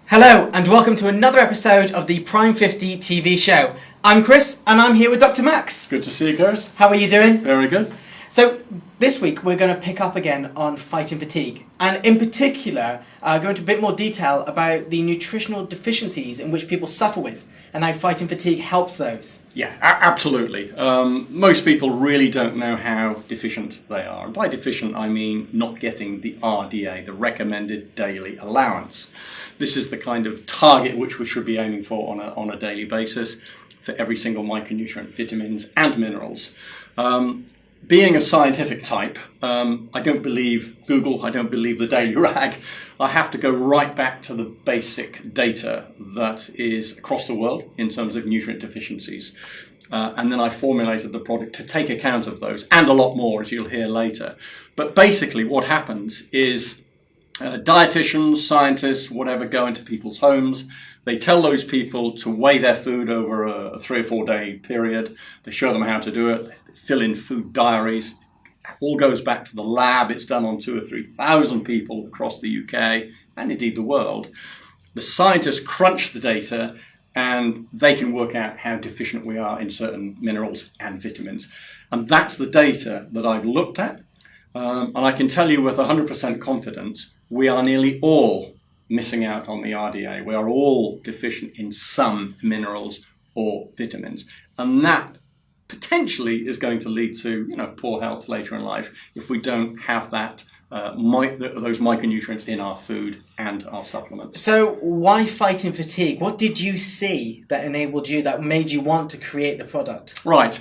Hello and welcome to another episode of the Prime 50 TV show. I'm Chris and I'm here with Dr. Max. Good to see you, Chris. How are you doing? Very good. So this week we're going to pick up again on fighting fatigue, and in particular go into a bit more detail about the nutritional deficiencies in which people suffer with and how fighting fatigue helps those. Yeah, absolutely. Most people really don't know how deficient they are. And by deficient I mean not getting the RDA, the recommended daily allowance. This is the kind of target which we should be aiming for on a daily basis for every single micronutrient, vitamins and minerals. Being a scientific type, I don't believe Google, I don't believe the Daily Rag. I have to go right back to the basic data that is across the world in terms of nutrient deficiencies. And then I formulated the product to take account of those, and a lot more, as you'll hear later. But basically what happens is dietitians, scientists, whatever, go into people's homes. They tell those people to weigh their food over a 3 or 4 day period. They show them how to do it. They fill in food diaries. It all goes back to the lab. It's done on 2,000 or 3,000 people across the UK and indeed the world. The scientists crunch the data and they can work out how deficient we are in certain minerals and vitamins. And that's the data that I've looked at. And I can tell you with 100% confidence, we are nearly all missing out on the RDA. We are all deficient in some minerals or vitamins. And that potentially is going to lead to poor health later in life if we don't have that those micronutrients in our food and our supplements. So why fighting fatigue? What did you see that enabled you, that made you want to create the product? Right.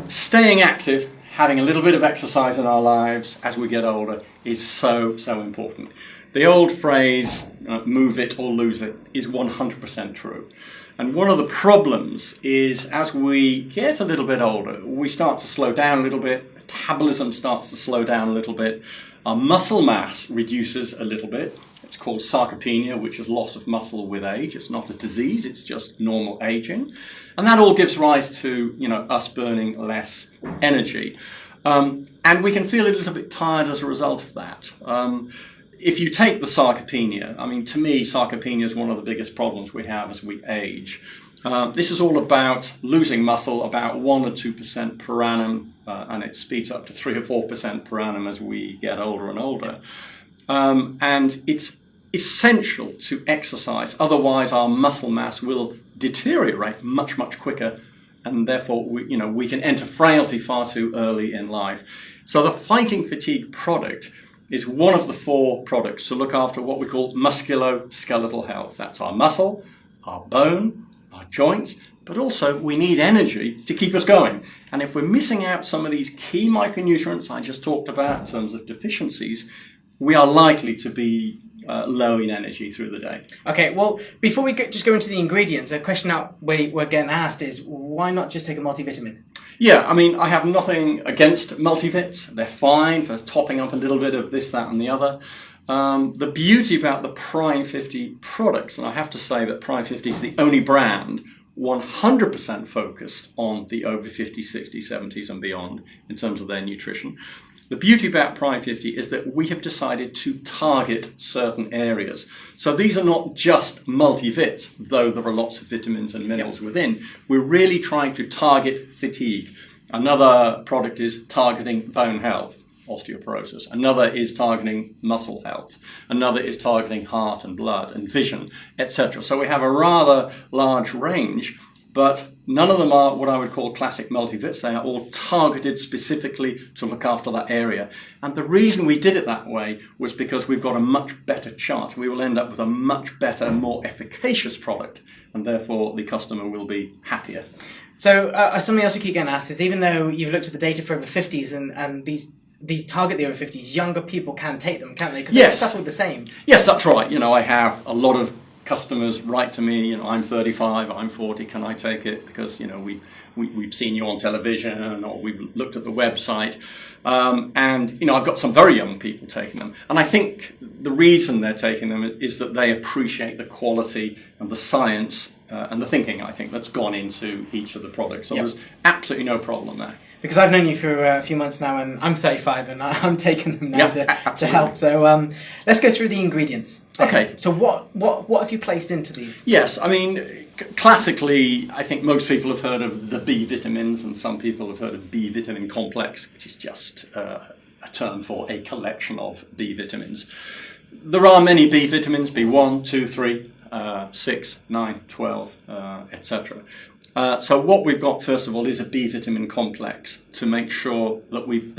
Staying active, having a little bit of exercise in our lives as we get older is so important. The old phrase, move it or lose it, is 100% true. And one of the problems is as we get a little bit older, we start to slow down a little bit, metabolism starts to slow down a little bit, our muscle mass reduces a little bit. It's called sarcopenia, which is loss of muscle with age. It's not a disease, it's just normal aging. And that all gives rise to us burning less energy. And we can feel a little bit tired as a result of that. If you take the sarcopenia, to me, sarcopenia is one of the biggest problems we have as we age. This is all about losing muscle, about 1 or 2% per annum, and it speeds up to 3 or 4% per annum as we get older and older. And it's essential to exercise, otherwise our muscle mass will deteriorate much quicker, and therefore we can enter frailty far too early in life. So the Fighting Fatigue product is one of the 4 products to look after what we call musculoskeletal health. That's our muscle, our bone, our joints, but also we need energy to keep us going. And if we're missing out some of these key micronutrients I just talked about in terms of deficiencies, we are likely to be low in energy through the day. Okay, well, before we just go into the ingredients, a question that we're getting asked is, why not just take a multivitamin? Yeah, I have nothing against multivits. They're fine for topping up a little bit of this, that and the other. The beauty about the Prime 50 products, and I have to say that Prime 50 is the only brand 100% focused on the over 50s, 60s, 70s and beyond in terms of their nutrition. The beauty about Prime 50 is that we have decided to target certain areas. So these are not just multivits, though there are lots of vitamins and minerals within. We're really trying to target fatigue. Another product is targeting bone health, osteoporosis. Another is targeting muscle health. Another is targeting heart and blood and vision, etc. So we have a rather large range, but none of them are what I would call classic multivits. They are all targeted specifically to look after that area. And the reason we did it that way was because we've got a much better chance. We will end up with a much better, more efficacious product, and therefore the customer will be happier. So something else we keep getting asked is, even though you've looked at the data for over 50s and these target the over 50s, younger people can take them, can't they? Because they're stuck with the same. Yes, that's right. I have a lot of customers write to me, I'm 35, I'm 40, can I take it? Because, we've seen you on television or we've looked at the website. And, I've got some very young people taking them. And I think the reason they're taking them is that they appreciate the quality and the science and the thinking, I think, that's gone into each of the products. So there's absolutely no problem there. Because I've known you for a few months now, and I'm 35, and I'm taking them now to help. So let's go through the ingredients. Okay. So what have you placed into these? Yes, I mean, classically, I think most people have heard of the B vitamins, and some people have heard of B vitamin complex, which is just a term for a collection of B vitamins. There are many B vitamins, B1, 2, 3, 6, 9, 12, etc. So what we've got, first of all, is a B vitamin complex to make sure that we've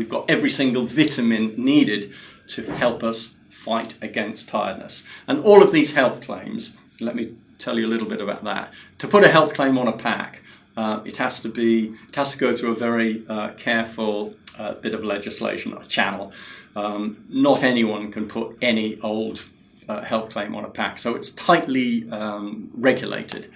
got every single vitamin needed to help us fight against tiredness. And all of these health claims, let me tell you a little bit about that. To put a health claim on a pack, it has to go through a very careful bit of legislation, a channel. Not anyone can put any old health claim on a pack, so it's tightly regulated.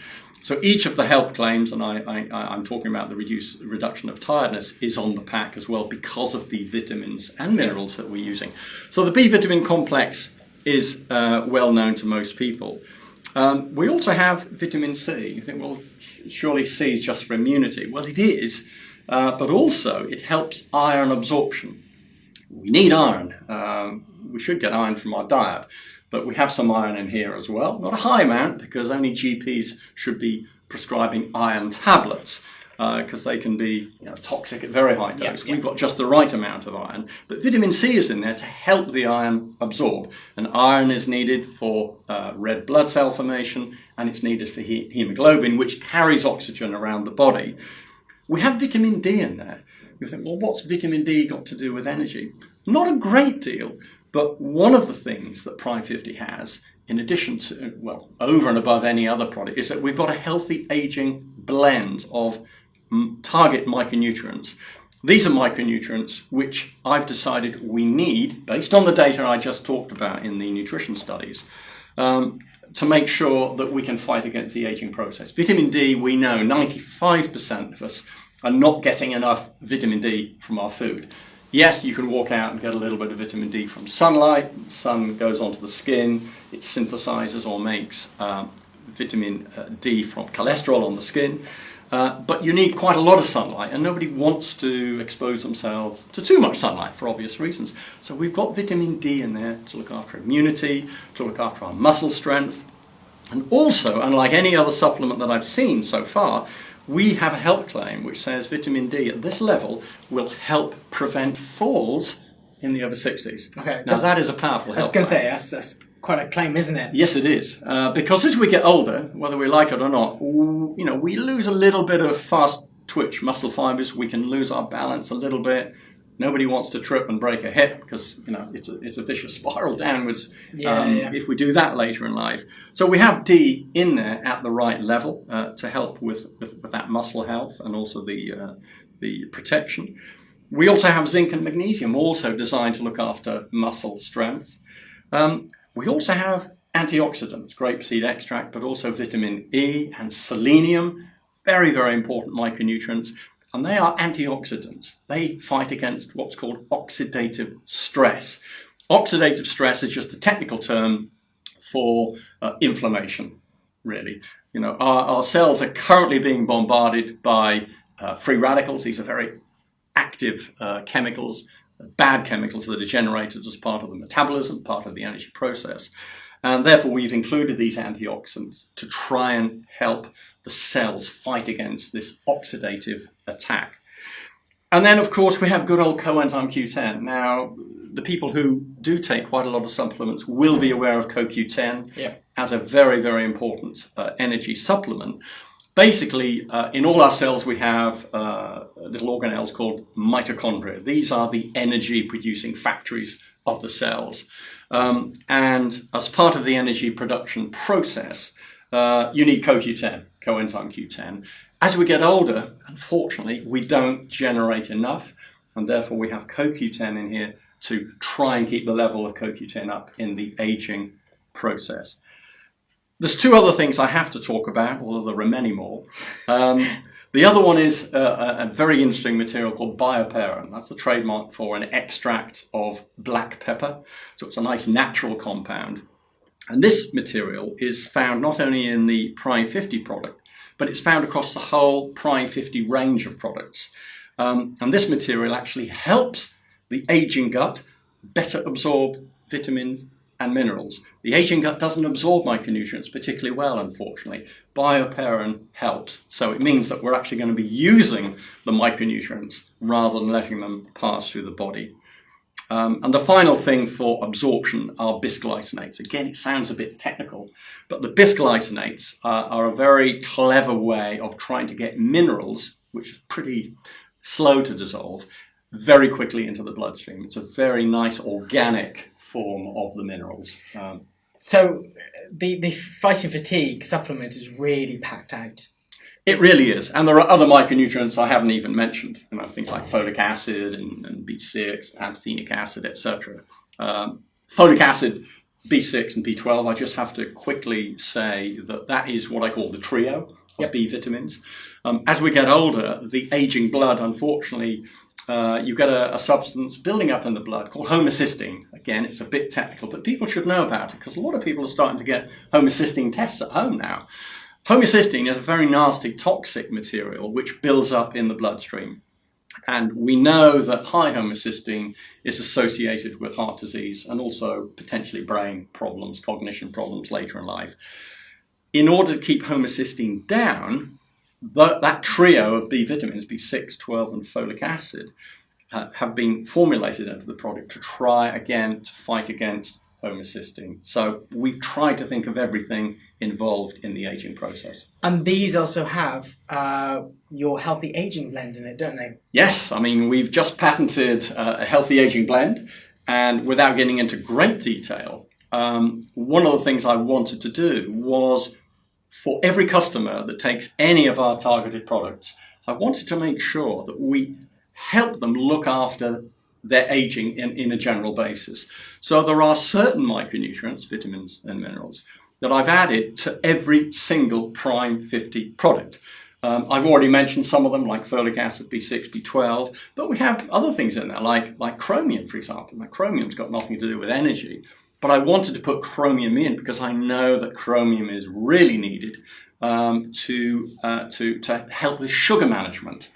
So each of the health claims, and I'm talking about the reduction of tiredness, is on the pack as well because of the vitamins and minerals that we're using. So the B vitamin complex is well known to most people. We also have vitamin C. You think, well, surely C is just for immunity. Well, it is, but also it helps iron absorption. We need iron. We should get iron from our diet. But we have some iron in here as well. Not a high amount, because only GPs should be prescribing iron tablets, because they can be toxic at very high dose. We've got just the right amount of iron. But vitamin C is in there to help the iron absorb. And iron is needed for red blood cell formation, and it's needed for hemoglobin, which carries oxygen around the body. We have vitamin D in there. You think, well, what's vitamin D got to do with energy? Not a great deal. But one of the things that Prime 50 has, in addition to, well, over and above any other product, is that we've got a healthy aging blend of target micronutrients. These are micronutrients which I've decided we need, based on the data I just talked about in the nutrition studies, to make sure that we can fight against the aging process. Vitamin D, we know 95% of us are not getting enough vitamin D from our food. Yes, you can walk out and get a little bit of vitamin D from sunlight. Sun goes onto the skin. It synthesizes or makes vitamin D from cholesterol on the skin. But you need quite a lot of sunlight, and nobody wants to expose themselves to too much sunlight for obvious reasons. So we've got vitamin D in there to look after immunity, to look after our muscle strength. And also, unlike any other supplement that I've seen so far, we have a health claim which says vitamin D at this level will help prevent falls in the over 60s. Okay. Now that is a powerful health claim. I was going to say, that's quite a claim, isn't it? Yes, it is. Because as we get older, whether we like it or not, we lose a little bit of fast twitch muscle fibers. We can lose our balance a little bit. Nobody wants to trip and break a hip because it's a vicious spiral downwards if we do that later in life. So we have D in there at the right level to help with that muscle health and also the protection. We also have zinc and magnesium, also designed to look after muscle strength. We also have antioxidants, grapeseed extract, but also vitamin E and selenium, very, very important micronutrients. And they are antioxidants. They fight against what's called oxidative stress. Oxidative stress is just a technical term for inflammation, really. Our cells are currently being bombarded by free radicals. These are very active chemicals, bad chemicals that are generated as part of the metabolism, part of the energy process. And therefore, we've included these antioxidants to try and help the cells fight against this oxidative attack. And then, of course, we have good old coenzyme Q10. Now, the people who do take quite a lot of supplements will be aware of CoQ10 as a very, very important energy supplement. Basically, in all our cells, we have little organelles called mitochondria. These are the energy-producing factories of the cells. And as part of the energy production process, you need CoQ10, coenzyme Q10. As we get older, unfortunately, we don't generate enough, and therefore we have CoQ10 in here to try and keep the level of CoQ10 up in the aging process. There's two other things I have to talk about, although there are many more. The other one is a very interesting material called bioperin. That's the trademark for an extract of black pepper. So it's a nice natural compound. And this material is found not only in the Prime 50 product, but it's found across the whole Prime 50 range of products. And this material actually helps the aging gut better absorb vitamins and minerals. The aging gut doesn't absorb micronutrients particularly well, unfortunately. Bioperin helps. So it means that we're actually going to be using the micronutrients rather than letting them pass through the body. And the final thing for absorption are bisglycinates. Again, it sounds a bit technical, but the bisglycinates are a very clever way of trying to get minerals, which is pretty slow to dissolve, very quickly into the bloodstream. It's a very nice organic form of the minerals. So the fighting fatigue supplement is really packed out. It really is. And there are other micronutrients I haven't even mentioned. Things like folic acid and B6, pantothenic acid, etc. Folic acid, B6 and B12, I just have to quickly say that is what I call the trio of B vitamins. As we get older, the aging blood, unfortunately, you get a substance building up in the blood called homocysteine. Again, it's a bit technical, but people should know about it because a lot of people are starting to get homocysteine tests at home now. Homocysteine is a very nasty toxic material which builds up in the bloodstream. And we know that high homocysteine is associated with heart disease and also potentially brain problems, cognition problems later in life. In order to keep homocysteine down, that trio of B vitamins, B6, 12 and folic acid, have been formulated into the product to try again to fight against homocysteine. So we've tried to think of everything involved in the aging process. And these also have your healthy aging blend in it, don't they? Yes, we've just patented a healthy aging blend, and without getting into great detail, one of the things I wanted to do was for every customer that takes any of our targeted products, I wanted to make sure that we help them look after their aging in a general basis. So there are certain micronutrients, vitamins and minerals, that I've added to every single Prime 50 product. I've already mentioned some of them, like folic acid, B6, B12, but we have other things in there, like chromium, for example. Now, chromium's got nothing to do with energy, but I wanted to put chromium in because I know that chromium is really needed to help with sugar management.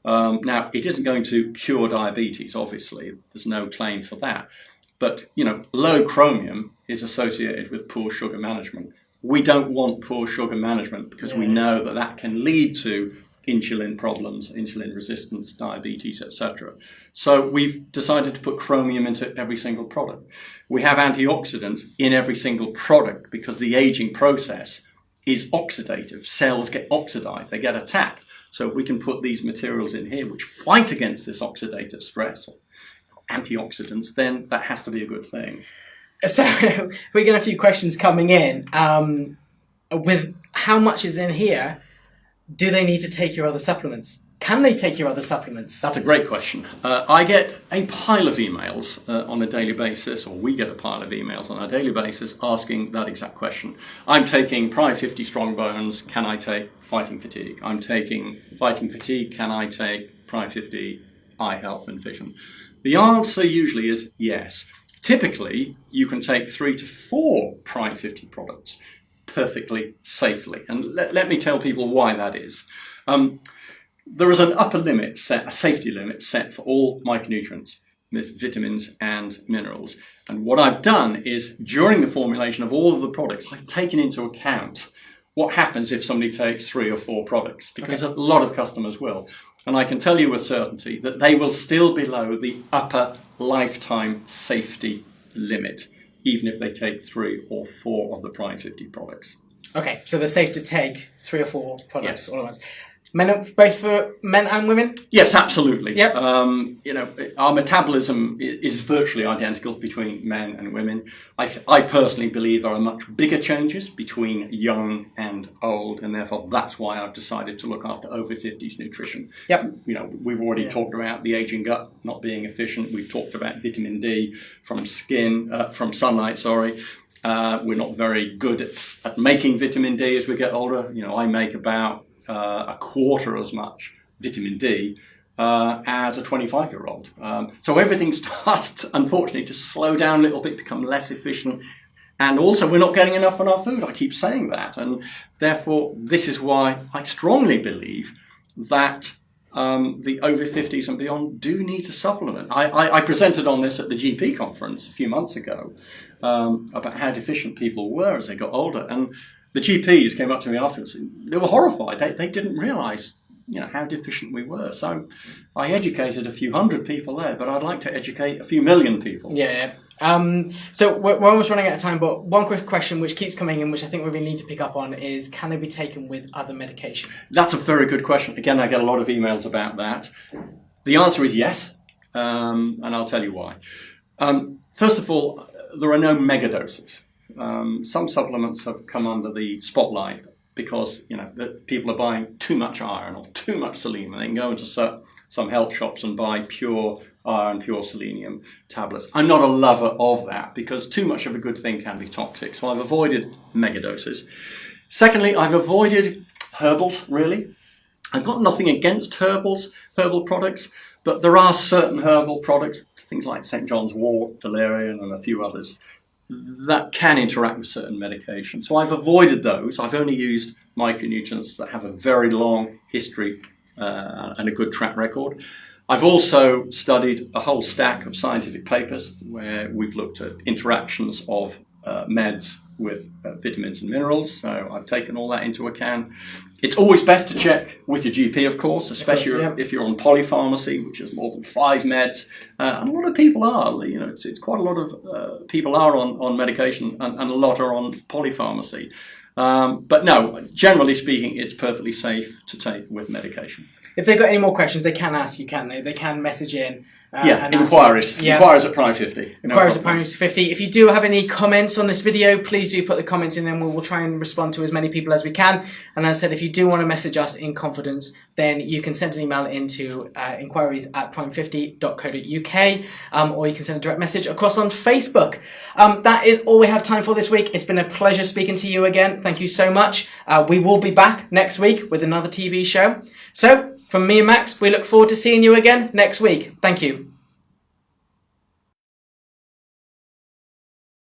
Now, it isn't going to cure diabetes, obviously. There's no claim for that. But, low chromium is associated with poor sugar management. We don't want poor sugar management because we know that can lead to insulin problems, insulin resistance, diabetes, etc. So we've decided to put chromium into every single product. We have antioxidants in every single product because the aging process is oxidative. Cells get oxidized, they get attacked. So if we can put these materials in here which fight against this oxidative stress, or antioxidants, then that has to be a good thing. So we're getting a few questions coming in. With how much is in here, do they need to take your other supplements? Can they take your other supplements? That's a great question. I get a pile of emails on a daily basis, or we get a pile of emails on a daily basis asking that exact question. I'm taking Prime 50 Strong Bones, can I take Fighting Fatigue? I'm taking Fighting Fatigue, can I take Prime 50 Eye Health and Vision? The answer usually is yes. Typically, you can take 3 to 4 Prime 50 products perfectly safely. And let me tell people why that is. There is an upper limit set, a safety limit set for all micronutrients, vitamins and minerals. And what I've done is, during the formulation of all of the products, I've taken into account what happens if somebody takes 3 or 4 products, because a lot of customers will. And I can tell you with certainty that they will still be below the upper lifetime safety limit, even if they take 3 or 4 of the Prime 50 products. Okay, so they're safe to take 3 or 4 products all at once. Both for men and women? Yes, absolutely. Yep. Our metabolism is virtually identical between men and women. I personally believe there are much bigger changes between young and old, and therefore that's why I've decided to look after over 50s nutrition. Yep. We've already talked about the aging gut not being efficient. We've talked about vitamin D from sunlight. We're not very good at making vitamin D as we get older. I make about a quarter as much vitamin D as a 25-year-old. So everything starts, unfortunately, to slow down a little bit, become less efficient. And also, we're not getting enough on our food. I keep saying that. And therefore, this is why I strongly believe that the over 50s and beyond do need to supplement. I presented on this at the GP conference a few months ago about how deficient people were as they got older, and the GPs came up to me afterwards. They were horrified. They didn't realise, how deficient we were. So I educated a few hundred people there, but I'd like to educate a few million people. Yeah. So we're almost running out of time, but one quick question which keeps coming in, which I think we really need to pick up on, is can they be taken with other medication? That's a very good question. Again, I get a lot of emails about that. The answer is yes, and I'll tell you why. First of all, there are no megadoses. Some supplements have come under the spotlight because that people are buying too much iron or too much selenium. They can go into some health shops and buy pure iron, pure selenium tablets. I'm not a lover of that because too much of a good thing can be toxic. So I've avoided megadoses. Secondly, I've avoided herbals, really. I've got nothing against herbal products, but there are certain herbal products, things like St. John's wort, valerian, and a few others, that can interact with certain medications. So I've avoided those. I've only used micronutrients that have a very long history and a good track record. I've also studied a whole stack of scientific papers where we've looked at interactions of meds with vitamins and minerals. So I've taken all that into account. It's always best to check with your GP, of course, especially if you're on polypharmacy, which is more than 5 meds. And a lot of people are, it's quite a lot of people are on medication and a lot are on polypharmacy. But no, generally speaking, it's perfectly safe to take with medication. If they've got any more questions, they can ask you, can't they? They can message in. Inquiries. Inquiries at Prime 50. Inquiries at Prime 50. If you do have any comments on this video, please do put the comments in, and we'll try and respond to as many people as we can. And as I said, if you do want to message us in confidence, then you can send an email into inquiries@prime50.co.uk, or you can send a direct message across on Facebook. That is all we have time for this week. It's been a pleasure speaking to you again. Thank you so much. We will be back next week with another TV show. So, from me and Max, we look forward to seeing you again next week. Thank you.